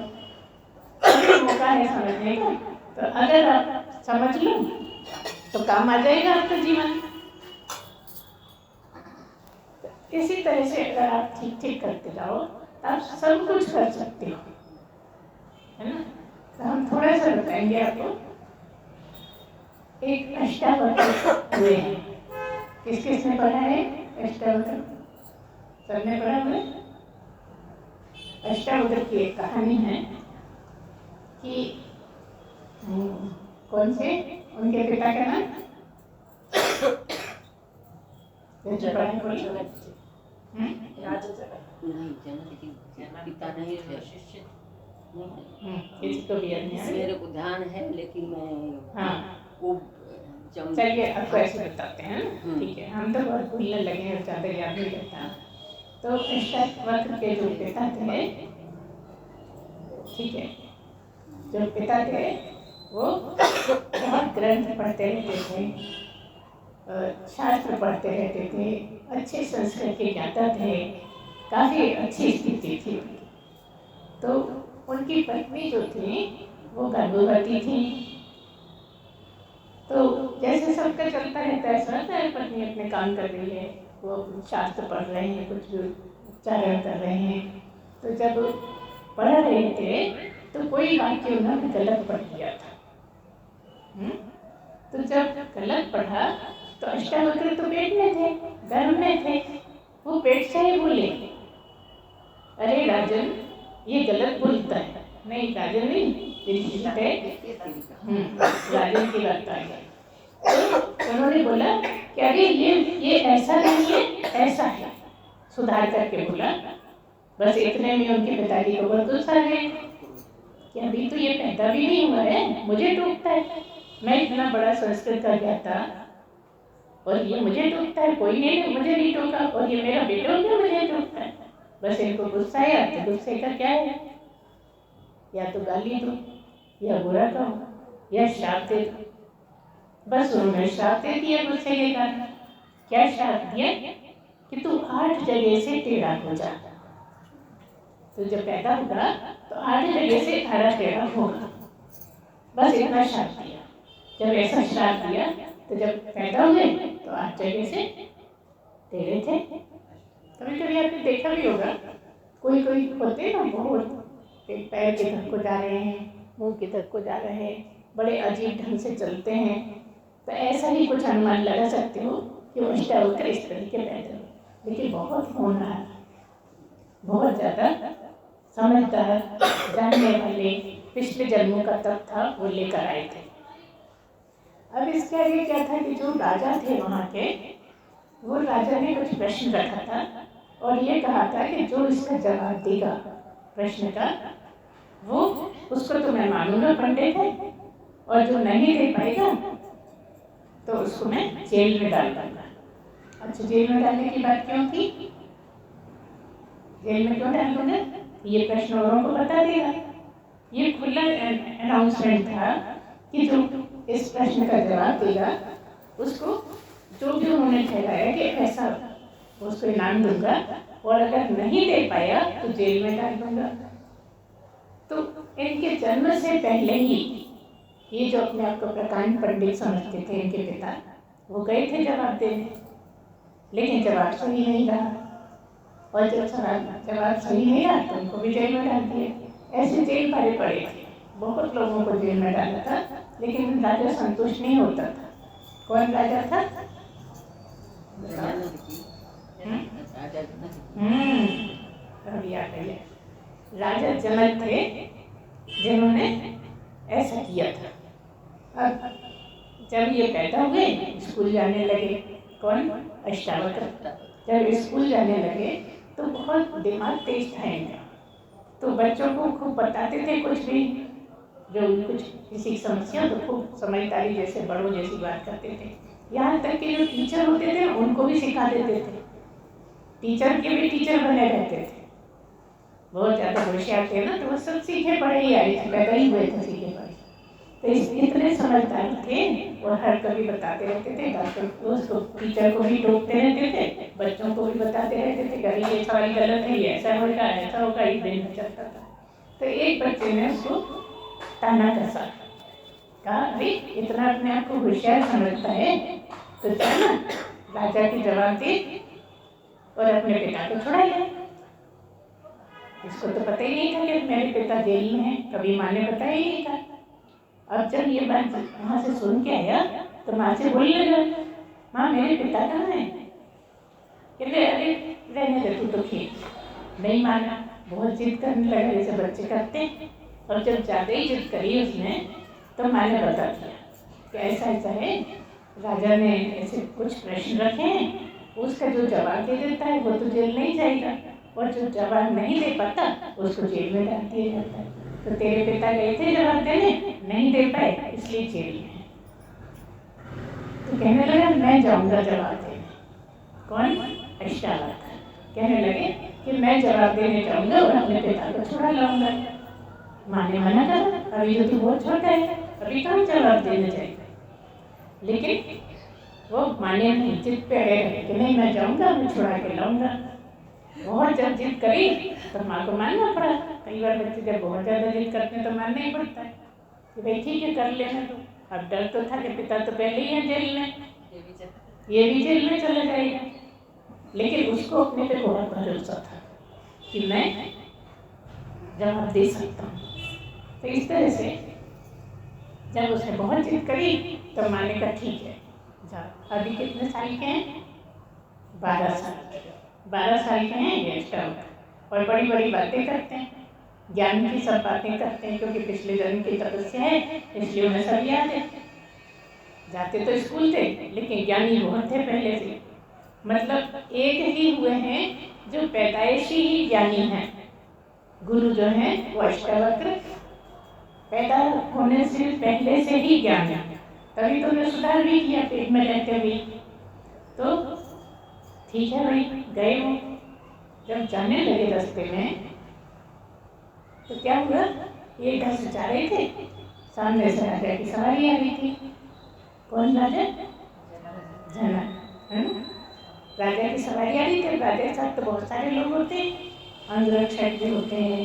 मौका है समझने का, तो अगर आप समझ लो तो काम आ जाएगा आपका जीवन। इसी तरह से अगर आप ठीक ठीक करते जाओ तो आप सब कुछ कर सकते हो, है ना? तो हम थोड़ा सा बताएंगे आपको। एक अष्टावक्र हुए हैं, किस किस ने पढ़ा है अष्टावक्र? सबने पढ़ा है। अष्टावक्र की एक कहानी है कि कौन से उनके पिता का नाम पिता नहीं थे, किसी को भी नहीं मेरे को ध्यान है लेकिन मैं वो चलिए आपको ऐसे बताते हैं। ठीक है, हम तो बहुत भूलने लगे हैं, ज़्यादा याद नहीं रहता। तो अष्टावक्र के जो पिता थे, ठीक है, जो पिता थे वो बहुत ग्रंथ पढ़ते रहते थे, शास्त्र पढ़ते रहते थे, अच्छे संस्कृत के ज्ञाता थे, काफ़ी अच्छी स्थिति थी उनकी। तो उनकी पत्नी जो थी वो गर्भवती थी। तो जैसे सबका चलता रहता है, ऐसा है पत्नी अपने काम कर रही है, वो शास्त्र पढ़ रहे हैं, कुछ भी उच्चारण कर रहे हैं। तो जब पढ़ रहे थे तो कोई वाक्य उन्होंने गलत पढ़ दिया था। तो जब गलत पढ़ा तो अष्टावक्र तो पेट में थे, गर्भ में थे, वो पेट से ही बोले, अरे राजन ये गलत बोलता है। नहीं राजन नहीं, राजन की बात आ गई। तो उन्होंने बोला कि अरे ये ऐसा नहीं है, ऐसा है, सुधार करके बोला। बस इतने में उनके पिताजी को बहुत गुस्सा आ गया कि अभी तो ये पैदा भी नहीं हुआ है, मुझे टोकता है, मैं इतना बड़ा संस्कृत का ज्ञाता और ये मुझे टोकता है, कोई नहीं मुझे नहीं टोका, और ये मेरा बेटा हो गया मुझे टोकता है। बस इनको गुस्सा आया, तो गुस्से का क्या है, या तो गाली दो या बुरा कहो या श्राप दे दो। बस उन्होंने श्राप दे दिया गुस्से के कारण। क्या श्राप दिया कि तू 8 जगह से टेढ़ा हो जा। तो जब पैदा होगा तो 8 जगह से आड़ा टेढ़ा होगा। बस इतना श्राप दिया। जब ऐसा श्राप दिया तो जब पैदा हुए तो 8 जगह से टेढ़े थे। कभी कभी आपने देखा भी होगा, कोई कोई होते हैं ना, बहुत पैर के धक्को जा रहे हैं, मुंह के धक्को जा रहे हैं, बड़े अजीब ढंग से चलते हैं। तो ऐसा ही कुछ अनुमान लगा सकते हो कि वो अष्टावक्र इस तरीके पैदा हो। लेकिन बहुत होनहार, बहुत ज़्यादा समझदार, जानने वाले, पिछले जन्मों का तप था वो लेकर आए थे। अब इसके आगे क्या था कि जो राजा थे वहाँ के, वो राजा ने कुछ प्रश्न रखा था और ये कहा था कि जो इसका जवाब देगा प्रश्न का, वो उसको तो मैं मानूंगा पंडित है, और जो नहीं दे पाएगा तो उसको मैं जेल में डाल दूंगा। अच्छा, जेल में डालने की बात क्यों थी? जेल में क्यों डाल दूंगा? ये प्रश्न औरों को बता देगा। ये खुला अनाउंसमेंट था कि जो इस प्रश्न का जवाब देगा उसको जो भी उन्होंने ठहराया कि ऐसा उसको इनाम दूंगा, और अगर नहीं दे पाया तो जेल में डाल दूंगा। तो इनके जन्म से पहले ही ये जो अपने आप को प्रकांड पंडित समझते थे इनके पिता, वो गए थे जवाब देने, लेकिन जवाब सही नहीं रहा। और जब जवाब सही नहीं रहा तो उनको भी जेल में डाल दिया। ऐसे जेल भरे पड़े थे, बहुत लोगों को जेल में डाला था, लेकिन राजा संतुष्ट नहीं होता था। कौन राजा था? राजा जनक थे जिन्होंने ऐसा किया था। अब जब ये पैदा हुए, स्कूल जाने लगे, कौन? अष्टावक्र। जब स्कूल जाने लगे तो बहुत दिमाग तेज था इनका, तो बच्चों को खूब बताते थे कुछ भी, जो कुछ किसी समस्या तो खूब समझदारी जैसे बड़ों जैसी बात करते थे। यहाँ तक कि जो टीचर होते थे उनको भी सिखा देते थे, टीचर के भी टीचर बने रहते थे। बहुत ज़्यादा होशियार थे ना, तो वो सब सीखे पढ़े ही आए थे, पैदा ही हुए थे सीखे पढ़े। तो इतने समझदार थे और हर कभी बताते रहते थे। डॉक्टर उसको, टीचर को भी टोकते रहते थे, बच्चों को भी बताते रहते थे, अरे ये सवाल गलत है, ये ऐसा होगा, ऐसा होगा, इस दिन में चलता था। तो एक बच्चे ने उसको ताना कसा, कहा अरे इतना अपने आप को होशियार समझता है तो चल ना राजा की जवाब दे और अपने पिता को छुड़ा ले। इसको तो पता ही नहीं था कि मेरे पिता जेल में है, कभी माँ ने बताया ही नहीं था। अब जब ये बात वहाँ से सुन के आया तो माँ से बोलने लगा, माँ मेरे पिता कहाँ है? कहते अरे रहने दे, तू तो खेल। नहीं माना, बहुत जिद करने लगा जैसे बच्चे करते हैं। और जब ज़्यादा ही जिद करी उसने तो माँ ने बता दिया कि ऐसा ऐसा है, राजा ने ऐसे कुछ प्रश्न रखे हैं, उसका जो जवाब दे देता है वो तो जेल नहीं जाएगा, और जो जवाब नहीं दे पाता उसको जेल में डाल दिया जाता है। तो तेरे पिता गए थे जवाब देने, नहीं दे पाए, इसलिए जेल में। तो कहने लगा मैं जाऊंगा जवाब देने। कौन? अष्टावक्र कहने लगे कि मैं जवाब देने जाऊंगा और अपने पिता को छुड़ा लाऊंगा। माँ ने मना करा, अभी तो तू बहुत छोटा है, अभी कहाँ जवाब देने जाएगा। लेकिन वो माने नहीं, जिद पे अड़े रहे कि नहीं मैं जाऊंगा, मैं छुड़ा के लाऊंगा। बहुत जब जिद करी तो माँ को मानना पड़ा। कई बार बच्चे जब बहुत ज़्यादा जिद करते हैं तो मानना ही पड़ता है कि भाई ठीक है कर लेना। तो अब डर तो था कि पिता तो पहले ही है जेल में, ये भी जेल में चला जाएगा। लेकिन उसको अपने पे बहुत भरोसा था कि मैं जवाब दे सकता हूँ। तो इस तरह से जब उसने बहुत जिद करी तो माँ ने कहा ठीक है जा। अभी कितने साल के हैं? 12 साल के। 12 साल के हैं ये अष्टावक्र, और बड़ी बड़ी बातें करते हैं, ज्ञान की सब बातें करते हैं, क्योंकि पिछले जन्म की तपस्या है इसलिए उन्हें सब याद है। जाते तो स्कूल थे लेकिन ज्ञानी बहुत थे पहले से। मतलब एक ही हुए हैं जो पैदाइशी ही ज्ञानी हैं। गुरु जो हैं वो अष्टावक्र पैदा होने से पहले से ही ज्ञानी, तभी तो उन्हें सुधार भी किया पेट में रहते हुए। तो ठीक है भाई, गए वो जब जाने लगे रास्ते में तो क्या हुआ, ये घर से जा रहे थे, सामने से राजा की सवारी आ रही थी। कौन राजा? जनक, है ना? राजा की सवारी आ रही थी। राजा के साथ तो बहुत सारे लोग होते हैं, अंगरक्षक भी होते हैं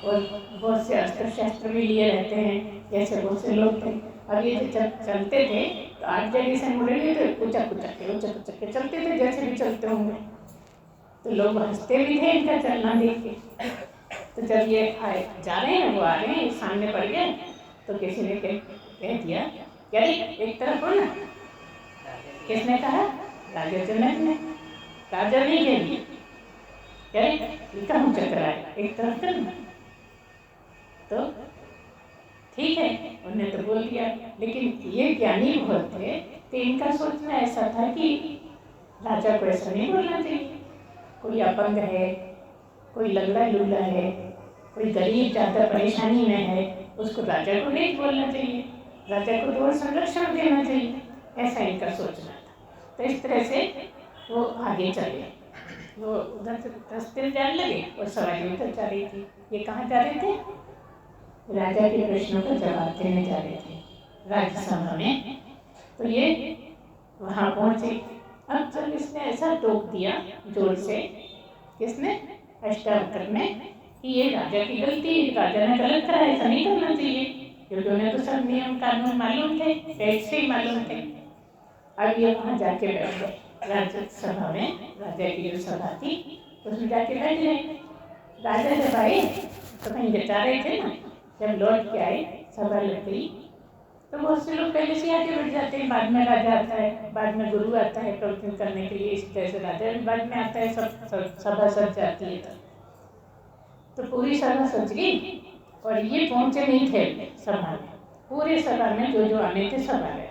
और बहुत से अस्त्र शस्त्र भी लिए रहते हैं, जैसे बहुत से लोग थे। अब ये जब चलते थे तो 8 जगह से मुड़ेंगे तो उचक के चलते थे, जैसे भी चलते होंगे। तो लोग हंसते भी थे इनका चलना देख के। तो जब ये आए जा रहे हैं, वो आ रहे हैं, सामने पड़ गए, तो किसी ने कह दिया कि अरे एक तरफ हो ना। किसने कहा? राजा जनक ने। राजा नहीं कह क्या कहाँ चल रहा है, एक तरफ करना। तो ठीक है, उन्होंने तो बोल दिया। लेकिन ये ज्ञानी बहुत थे, तो इनका सोचना ऐसा था कि राजा को ऐसा नहीं बोलना चाहिए। कोई अपंग है, कोई लंगड़ा लूला है, कोई गरीब ज़्यादा परेशानी में है, उसको राजा को नहीं बोलना चाहिए, राजा को तो संरक्षण देना चाहिए, ऐसा इनका सोचना था। तो इस तरह से वो आगे चले। वो उधर से रास्ते जाने लगे और सवारी उधर जा रही थी। ये कहाँ जा रहे थे? राजा के प्रश्नों का जवाब देने जा रहे थे राज्यसभा में। तो ये वहाँ पहुँचे। अब जब इसने ऐसा टोक दिया जोर से, किसने? अष्टावक्र ने, कि ये राजा की गलती, राजा ने गलत करा, ऐसा नहीं करना चाहिए, क्योंकि उन्हें तो सब नियम कानून मालूम थे, पेट से ही मालूम थे। अब ये वहाँ जाके बैठ गए राज्यसभा में, राजा की जो सभा थी उसमें जाके बैठ गए। राजा जब आए तो कहीं जचा रहे थे ना, जब लौट के आए सभा लग गई। तो बहुत से लोग पहले से आके बैठ जाते हैं, बाद में राजा आता है, बाद में गुरु आता है प्रवचन करने के लिए, इस तरह से राजा बाद में आता है, सब सभा सज जाती है। तो पूरी सभा सज गई और ये पहुंचे नहीं थे सभा में। पूरे सभा में जो आने थे सब आ गया,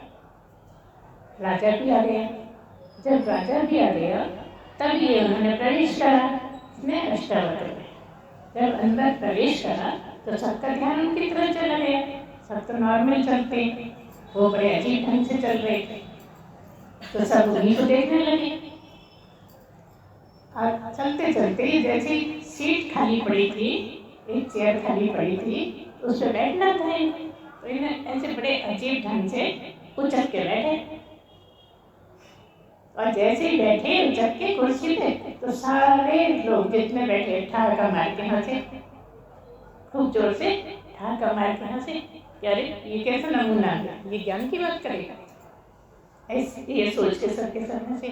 राजा भी आ गया। जब राजा भी आ गया तब ये उन्होंने प्रवेश करा, इसने अष्टावक्र में। जब अंदर प्रवेश करा तो सबका ध्यान उनकी तरफ चला गया। सब तो नॉर्मल चलते, वो बड़े अजीब ढंग से चल रहे थे, तो सब उन्हीं को देखने लगे। और चलते चलते जैसे सीट खाली पड़ी थी, एक चेयर खाली पड़ी थी, उस पर बैठना था, तो इन्हें ऐसे बड़े अजीब ढंग से उचक के बैठे। और जैसे ही बैठे उचक के कुर्सी पे, तो सारे लोग जितने बैठे ठहाका मार के हंसे, खूब जोर से ठहाका मार के हंसे। अरे ये कैसा नमूना है, ये ज्ञान की बात करेगा, ऐसे ये सोच के सबके सब हंसे।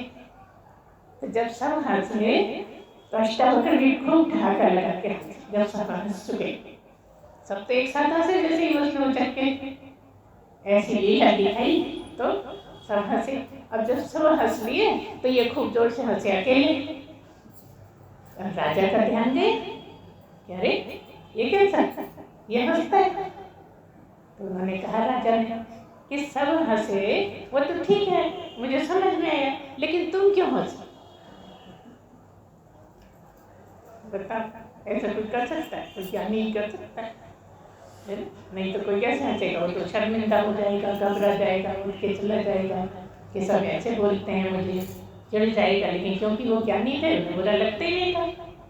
तो जब सब हंसे तो अष्टावक्र भी खूब ठहाका लगा के हंसे। जब सब हंस चुके, सब तो एक साथ हंसे, जैसे ही उसने उचक के ऐसी लीला दिखाई तो सब हंसे। अब जब सब हंस लिए तो ये खूब जोर से हंसे अकेले। राजा का ध्यान दे, अरे ये कैसा, ये हंसता है। तो उन्होंने कहा राजा ने कि सब हंसे वो तो ठीक है, मुझे समझ में आया, लेकिन तुम क्यों हंसे? बता, ऐसा कोई कर सकता है? कोई ज्ञानी कर सकता है? नहीं तो कोई कैसे हंसेगा? वो तो शर्मिंदा हो जाएगा, घबरा जाएगा, उठ के चला जाएगा कि सब ऐसे बोलते हैं, मुझे चिढ़ जाएगा। लेकिन क्योंकि वो ज्ञानी थे, उन्हें बुरा लगता ही नहीं था।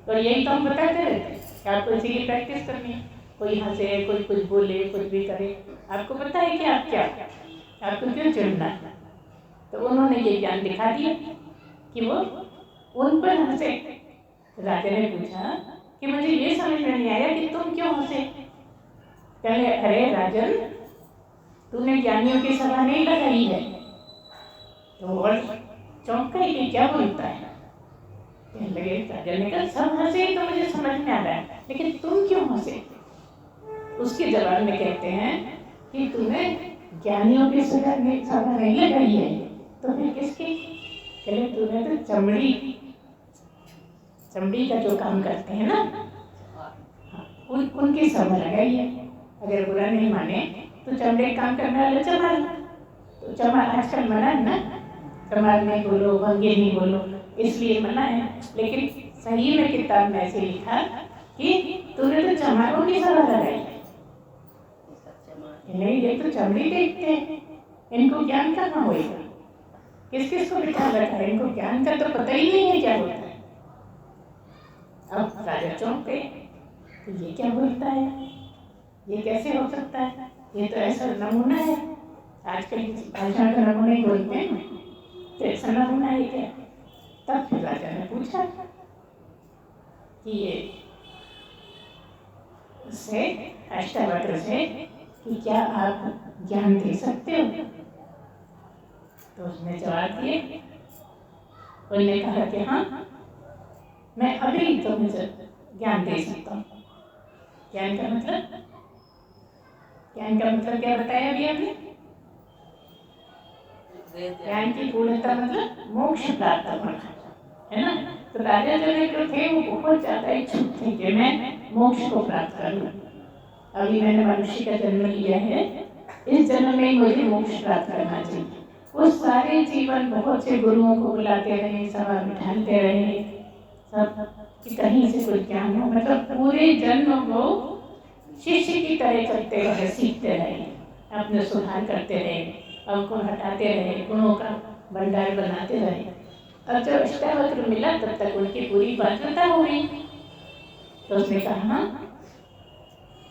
तो यही तो हम बताते रहते हैं, आपको इसी की प्रैक्टिस करनी है। कोई हंसे, कोई कुछ बोले, कुछ भी करे, आपको पता है कि आप क्या, आपको क्यों चिढ़ना है। तो उन्होंने ये ज्ञान दिखा दिया कि वो उन पर हंसे। राजा ने पूछा कि मुझे ये समझ में नहीं आया कि तुम क्यों हंसे? कहले, अरे राजन, तूने ज्ञानियों की सभा नहीं लगाई है। तो और चौंका कि क्या बोलता है। कहने लगे, राजा ने कहा सब हंसे तो मुझे समझ में आ रहा है, लेकिन तुम क्यों हंसे? उसके जवाब में कहते हैं कि तूने ज्ञानियों की सभा नहीं लगाई है, तो फिर किसकी? कहले, तूने तो चमड़ी का जो काम करते हैं ना, उनकी सभा लगाई है। अगर बुरा नहीं माने तो चमड़े काम करने वाले चमार, तो चमार आजकल मना है ना, चमार नहीं बोलो, भंगे नहीं बोलो, इसलिए मना है। लेकिन सही में किताब में ऐसे लिखा कि तूने तो चमारों की सभा लगाई। नहीं, ये तो चमड़ी देखते हैं, इनको ज्ञान कहाँ होगा? किस किस को बिठा रखा है, इनको ज्ञान का तो पता ही नहीं है क्या होता है। अब राजा चौंक गए, तो ये क्या बोलता है, ये कैसे हो सकता है? ये तो ऐसा नमूना है, आजकल भाषा का नमूना ही बोलते हैं, तो ऐसा नमूना है क्या? तब फिर राजा ने पूछा कि ये उससे अष्टावक्र से कि क्या आप ज्ञान दे सकते हो? तो उसने जवाब दिए, उन्होंने कहा कि हाँ, मैं अभी तुम्हें ज्ञान दे सकता हूँ। ज्ञान का मतलब क्या बताया अभी आपने? ज्ञान की पूर्णता मतलब मोक्ष प्राप्त होना, है ना? तो राजा जनक जो थे वो बहुत ज्यादा इच्छुक थे कि मैं मोक्ष को प्राप्त करूँ। अभी मैंने मनुष्य का जन्म लिया है, इस जन्म में मुझे मोक्ष प्राप्त करना चाहिए। वो सारे जीवन बहुत से गुरुओं को बुलाते रहे, सभा बिठाते रहे, सब कि कहीं से कुछ ज्ञान हो, मतलब पूरे जन्म को शिष्य की तरह चलते रहे, सीखते रहे, अपने सुधार करते रहे, अवगुण हटाते रहे, गुणों का भंडार बनाते रहे। अब जब अष्टावक्र मिला तब तक उनकी पूरी पात्रता हो गई। तो उसने कहा हाँ,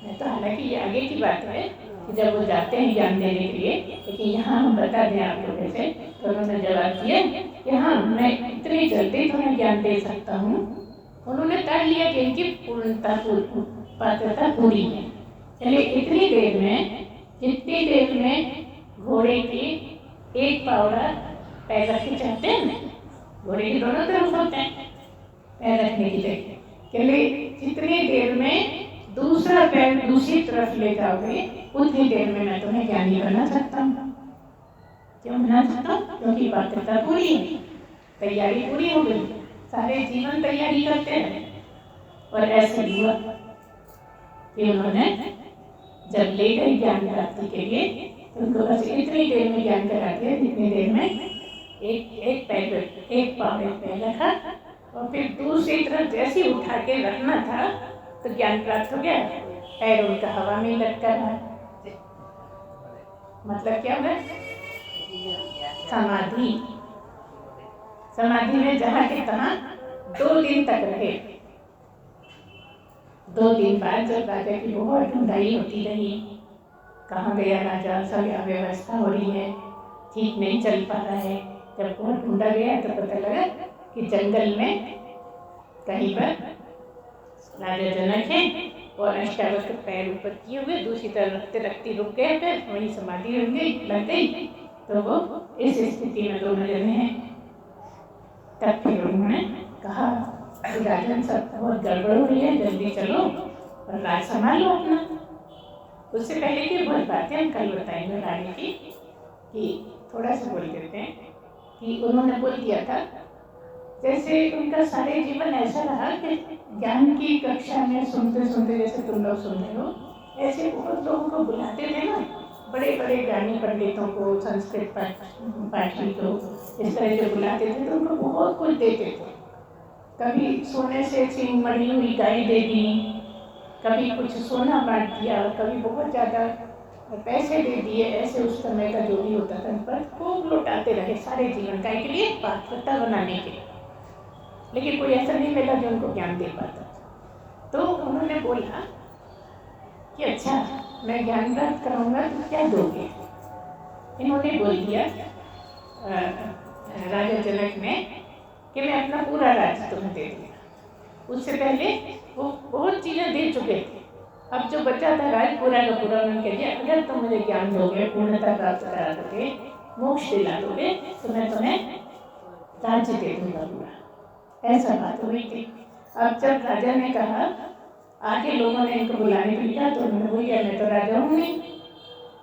मैं तो, हालांकि ये आगे की बात है कि जब वो जाते हैं ज्ञान देने के लिए, लेकिन यहाँ हम बता दें आप लोगों से। तो उन्होंने जवाब दिया कि हाँ, मैं इतनी जल्दी तुम्हें ज्ञान दे सकता हूँ। उन्होंने तय लिया कि इनकी पूर्णता पात्रता पूरी है, चलिए इतनी देर में, जितनी देर में घोड़े की एक पावड़ा पैर रख के चलते हैं, घोड़े की दोनों तरफ होते हैं पैर रखने की जगह, चलिए जितनी देर में दूसरा पैर दूसरी तरफ ले जाओगे उतनी देर में मैं तुम्हें ज्ञानी बना सकता हूँ। क्यों बना सकता हूँ? क्योंकि पात्रता पूरी है, तैयारी पूरी हो गई, सारे जीवन तैयारी करते हैं। और ऐसे हुआ कि उन्होंने जब ले गए ज्ञान प्राप्ति के लिए, तो उनको बस इतनी देर में ज्ञान करा दिया जितनी देर में एक पाँव पैर रखा और फिर दूसरी तरफ जैसे उठा के रखना था तो ज्ञान प्राप्त हो गया। पैर उनका हवा में लटका रहा। मतलब क्या हुआ? समाधि में जहाँ के तहाँ 2 दिन तक रहे। 2 दिन बाद जब राजा की बहुत ढूंढाई होती रही, कहाँ गया राजा, सब अव्यवस्था हो रही है, ठीक नहीं चल पा रहा है, जब बहुत ढूंढा गया तो पता लगा कि जंगल में कहीं पर राजा जनक है और अष्टावक्र पैर ऊपर किए हुए दूसरी तरफ रखते रखते रुक गए, फिर वही समाधि लग गई। तो वो इस स्थिति में दोनों जने हैं। तब फिर उन्होंने कहा कि राजन, सब बहुत गड़बड़ हो रही है, जल्दी चलो और राज संभालो अपना। उससे पहले की बहुत बातें हम कल बताएंगे रानी की, कि थोड़ा सा बोल देते हैं कि उन्होंने बोल दिया था, जैसे उनका सारे जीवन ऐसा रहा कि ज्ञान की कक्षा में सुनते सुनते, जैसे तुम लोग सुन रहे हो, ऐसे बहुत लोगों को बुलाते थे ना, बड़े बड़े ज्ञानी पंडितों को, संस्कृत पाठी को, इस तरह से बुलाते थे तो उनको बहुत कुछ देते थे। कभी सोने से सिंह मरी हुई गाय दे दी, कभी कुछ सोना बांट दिया, कभी बहुत ज़्यादा पैसे दे दिए। ऐसे उस समय का जो भी होता था पर खूब लौटाते रहे सारे जीवन का के लिए, पात्रता बनाने के लिए। लेकिन कोई ऐसा नहीं मिला जो उनको ज्ञान दे पाता। तो उन्होंने बोला कि अच्छा, मैं ज्ञान प्राप्त कराऊंगा तो क्या दोगे? इन्होंने बोल दिया राजा जनक ने कि मैं अपना पूरा राज्य तुम्हें दे दूंगा। उससे पहले वो बहुत चीज़ें दे चुके थे, अब जो बचा था राज पूरा का पूरा उन्होंने कह दिया, अगर तुम मुझे ज्ञान दोगे, पूर्णता प्राप्त करा दोगे, मोक्ष दिला दोगे, तो मैं तुम्हें राज्य दे दूंगा पूरा। ऐसा बात हुई थी। अब जब राजा ने कहा, आगे लोगों ने इनको बुलाने के लिए, तो उन्होंने बोला मैं तो राजा हूँ नहीं,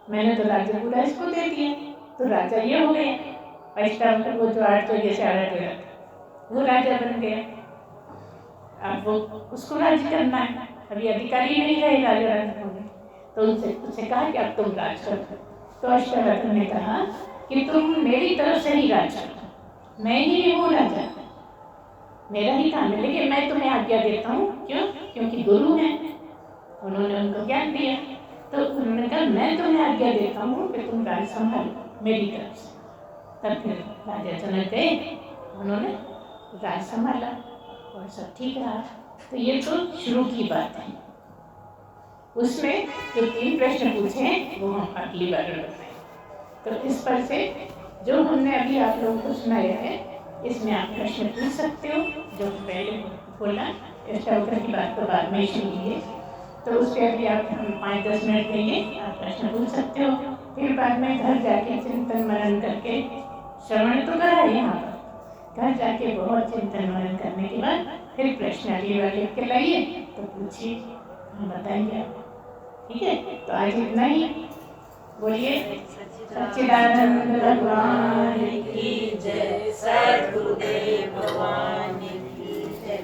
मैंने तो राज्य पूरा इसको दे दिया, तो राजा ये हो गया। अष्टावक्र वो जो 8 तो जैसे 8 वो राजा बन गया। अब वो उसको राज्य करना है, अभी अधिकारी नहीं रहे राजा होने। तो उनसे कहा कि अब तुम राज करो। तो अष्टावक्र ने कहा कि तुम मेरी तरफ से ही राज करो, मैं ही हूँ राजा, मेरा ही काम है, लेकिन मैं तुम्हें आज्ञा देता हूँ। क्यों? क्योंकि गुरु हैं, उन्होंने उनको ज्ञान दिया। तो उन्होंने कहा मैं तुम्हें आज्ञा देता हूँ कि तुम राज्य संभालो मेरी तरफ से। तब फिर राजा जनक गए, उन्होंने राज्य संभाला और सब ठीक रहा। तो ये तो शुरू की बात है। उसमें जो 3 प्रश्न पूछे हैं वो हम अगली बार बताएं। तो इस पर से जो हमने अभी आप लोगों को सुनाया है, इसमें आप प्रश्न पूछ सकते हो, जो पहले बोला स्टोकर की बात तो बाद में सुनिए। तो उस पर अभी आप 5-10 मिनट देंगे, आप प्रश्न पूछ सकते हो। फिर बाद में घर जाके चिंतन मनन करके, श्रवण तो करा है यहाँ पर, घर जाके बहुत चिंतन मनन करने के बाद फिर प्रश्न अगली बार लिख के लाइए तो पूछिए, हम बताएंगे आपको। ठीक है, तो आज इतना ही। बोलिए सच्चिदानंद भगवान की जय, सद्गुरुदेव भगवान की जय।